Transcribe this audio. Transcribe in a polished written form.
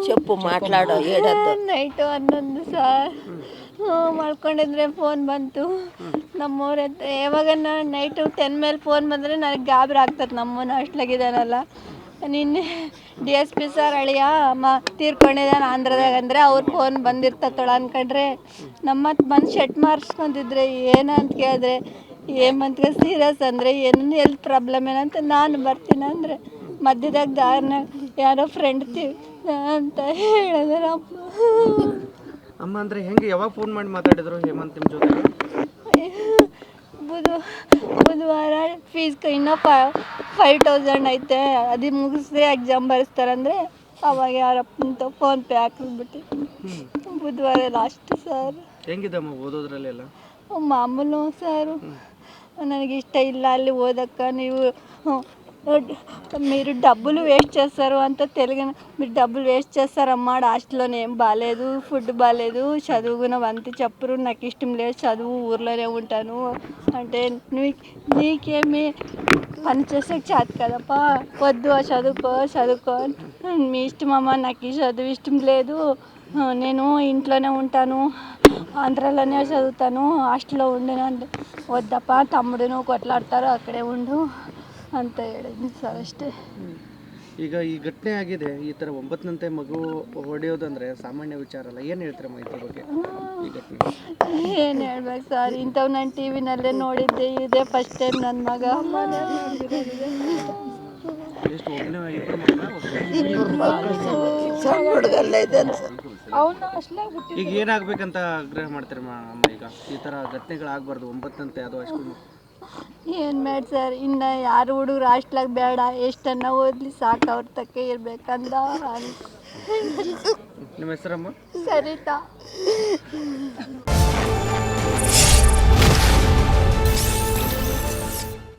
చెప్పు మాట్లాడో ఏడద్దు. Night 11 sir ಮಲ್ಕೊಂಡಿದ್ರೆ phone ಬಂತು ನಮ್ಮವ್ರ ಹತ್ರ. ಯಾವಾಗ ನೈಟು 10 ಮೇಲೆ ಫೋನ್ ಬಂದರೆ ನನಗೆ ಗಾಬರಿ ಆಗ್ತದೆ. ನಮ್ಮನ ಅಷ್ಟಲಾಗಿದ್ದಾನಲ್ಲ. ನಿನ್ನೆ DSP ಸರ್ ಅಳಿಯ ತೀರ್ಕೊಂಡಿದ್ದಾನೆ ಆಂಧ್ರದಾಗ ಅಂದರೆ ಅವ್ರ ಫೋನ್ ಬಂದಿರ್ತತ್ತಳ ಅಂದ್ಕೊಂಡ್ರೆ ನಮ್ಮತ್ತು ಬಂದು ಶೆಟ್ ಮಾರ್ಸ್ಕೊಂತಿದ್ರೆ ಏನಂತ ಕೇಳಿದ್ರೆ ಏಮಂತ ಸೀರಿಯಸ್ ಅಂದರೆ ಏನು ಹೆಲ್ತ್ ಪ್ರಾಬ್ಲಮ್ ಏನಂತ ನಾನು ಬರ್ತೀನಿ ಅಂದರೆ ಮಧ್ಯದಾಗ ದಾರಿನಾಗ ಯಾರೋ ಫ್ರೆಂಡ್ ಅಂತ ಹೇಳಿದ್ರೆ ಅಮ್ಮ ಅಂದ್ರೆ ಹೆಂಗೆ ಯಾವಾಗ ಫೋನ್ ಮಾಡಿ ಮಾತಾಡಿದ್ರು ಹೇಮಂತ್ ನಿಮ್ಮ ಜೊತೆಗೆ? ಬುಧವಾರ ಫೀಸ್ ಇನ್ನೂ 5000 ಐತೆ, ಅದು ಮುಗಿಸ್ದೆ ಎಕ್ಸಾಮ್ ಬರೆಸ್ತಾರಂದರೆ ಅವಾಗ ಯಾರಪ್ಪಂತ ಫೋನ್ಪೇ ಹಾಕಿಸ್ಬಿಟ್ಟು ಬುಧವಾರ ಲಾಸ್ಟ್ ಸರ್. ಹೆಂಗಿದಮ್ಮ ಓದೋದ್ರಲ್ಲೆಲ್ಲ? ಮಾಮೂಲು ಸರ್, ನನಗಿಷ್ಟ ಇಲ್ಲ ಅಲ್ಲಿ ఓదక్క. మీరు డబ్బులు వేస్ట్ చేస్తారు అంత తెలుగు. మీరు డబ్బులు వేస్ట్ చేస్తారమ్మా, హాస్టల్లోనే ఏం బాగాలేదు, ఫుడ్ బాగాలేదు, చదువుకున్న వంతి చెప్పరు, నాకు ఇష్టం లేదు చదువు, ఊర్లోనే ఉంటాను అంటే నీకేమి పని చేసే చేత కదప్ప, వద్దు చదువుకో మీ ఇష్టమమ్మా, నాకు ఈ చదువు ఇష్టం లేదు, నేను ఇంట్లోనే ఉంటాను, ఆంధ్రాలోనే చదువుతాను, హాస్టల్లో ఉండను అంటే వద్దప్ప తమ్ముడు నువ్వు కొట్లాడతారు అక్కడే ఉండు ಅಂತ ಹೇಳಿದ್ನಿ ಸರ್ ಅಷ್ಟೇ. ಈಗ ಈ ಘಟನೆ ಆಗಿದೆ, ಈ ಥರ 9ನಂತೆ ಮಗು ಹೊಡೆಯೋದಂದ್ರೆ ಸಾಮಾನ್ಯ ವಿಚಾರ ಅಲ್ಲ. ಏನು ಹೇಳ್ತೀರಮ್ಮ ಇದ್ರ ಬಗ್ಗೆ ಈ ಘಟನೆ? ಏನು ಹೇಳ್ಬೇಕು ಸರ್, ಇಂಥವು ನಾನು ಟಿ ವಿನಲ್ಲೇ ನೋಡಿದ್ದೆ, ಇದೇ ಫಸ್ಟ್ ಟೈಮ್ ನನ್ನ ಮಗ. ಎಷ್ಟು ಒಬ್ಬನೇ ಇಬ್ಬರು ಮಕ್ಕಳ? ಸಣ್ಣ ಹುಡುಗಲ್ಲ ಇದೆ ಈಗ ಏನಾಗಬೇಕಂತ ಆಗ್ರಹ ಮಾಡ್ತೀರಮ್ಮ ಅಮ್ಮ? ಈಗ ಈ ಥರ ಘಟನೆಗಳಾಗಬಾರ್ದು 9ನಂತೆ ಅದು ಹೈಸ್ಕೂಲ್. ಏನು ಮಾಡಿ ಸರ್, ಇನ್ನು ಯಾರು ಹುಡುಗರು ಹಾಸ್ಟ್ಲಾಗ ಬೇಡ, ಎಷ್ಟನ್ನ ಓದಲಿ ಸಾಕು, ಅವ್ರ ತಕ್ಕ ಇರ್ಬೇಕಂದ. ನಿಮ್ಮ ಹೆಸರಮ್ಮ? ಸರಿತಾ.